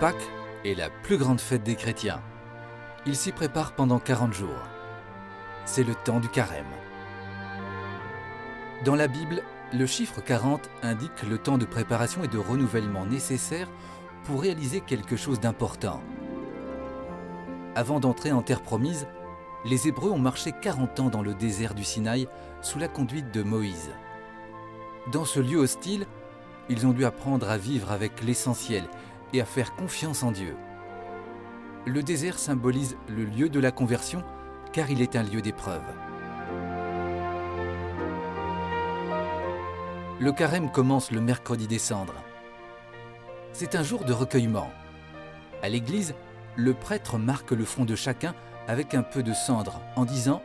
Pâques est la plus grande fête des chrétiens. Ils s'y préparent pendant 40 jours. C'est le temps du carême. Dans la Bible, le chiffre 40 indique le temps de préparation et de renouvellement nécessaire pour réaliser quelque chose d'important. Avant d'entrer en terre promise, les Hébreux ont marché 40 ans dans le désert du Sinaï sous la conduite de Moïse. Dans ce lieu hostile, ils ont dû apprendre à vivre avec l'essentiel et à faire confiance en Dieu. Le désert symbolise le lieu de la conversion car il est un lieu d'épreuve. Le carême commence le mercredi des cendres. C'est un jour de recueillement. À l'église, le prêtre marque le front de chacun avec un peu de cendre en disant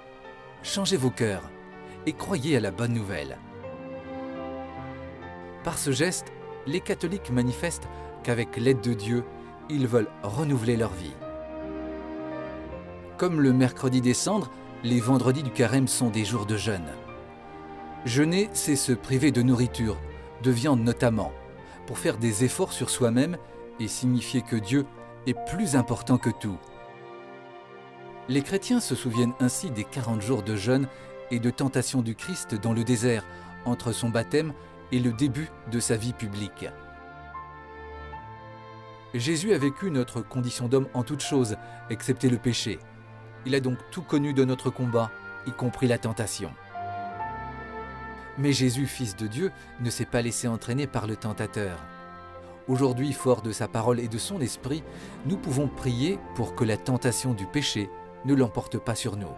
« Changez vos cœurs et croyez à la bonne nouvelle ». Par ce geste, les catholiques manifestent qu'avec l'aide de Dieu, ils veulent renouveler leur vie. Comme le mercredi des cendres, les vendredis du carême sont des jours de jeûne. Jeûner, c'est se priver de nourriture, de viande notamment, pour faire des efforts sur soi-même et signifier que Dieu est plus important que tout. Les chrétiens se souviennent ainsi des 40 jours de jeûne et de tentation du Christ dans le désert, entre son baptême et le début de sa vie publique. Jésus a vécu notre condition d'homme en toutes choses, excepté le péché. Il a donc tout connu de notre combat, y compris la tentation. Mais Jésus, fils de Dieu, ne s'est pas laissé entraîner par le tentateur. Aujourd'hui, fort de sa parole et de son esprit, nous pouvons prier pour que la tentation du péché ne l'emporte pas sur nous.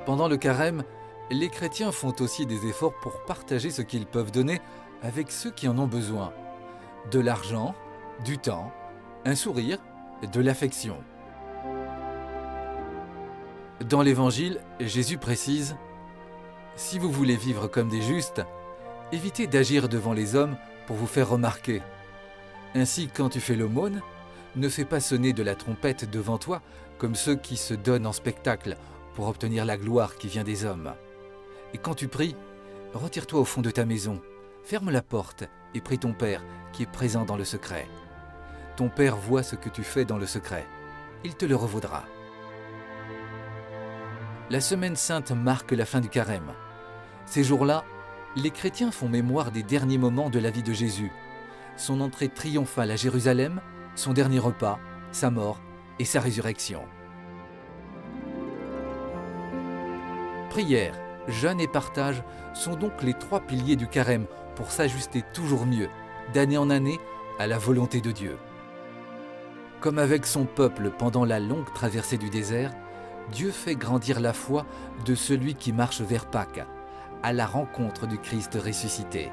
Pendant le carême, les chrétiens font aussi des efforts pour partager ce qu'ils peuvent donner avec ceux qui en ont besoin. De l'argent, du temps, un sourire, de l'affection. Dans l'Évangile, Jésus précise « Si vous voulez vivre comme des justes, évitez d'agir devant les hommes pour vous faire remarquer. Ainsi, quand tu fais l'aumône, ne fais pas sonner de la trompette devant toi comme ceux qui se donnent en spectacle pour obtenir la gloire qui vient des hommes. Et quand tu pries, retire-toi au fond de ta maison, ferme la porte et prie ton Père qui est présent dans le secret. Ton Père voit ce que tu fais dans le secret. Il te le revaudra. » La Semaine sainte marque la fin du carême. Ces jours-là, les chrétiens font mémoire des derniers moments de la vie de Jésus, son entrée triomphale à Jérusalem, son dernier repas, sa mort et sa résurrection. Prière, jeûne et partage sont donc les 3 piliers du carême pour s'ajuster toujours mieux, d'année en année, à la volonté de Dieu. Comme avec son peuple pendant la longue traversée du désert, Dieu fait grandir la foi de celui qui marche vers Pâques, à la rencontre du Christ ressuscité.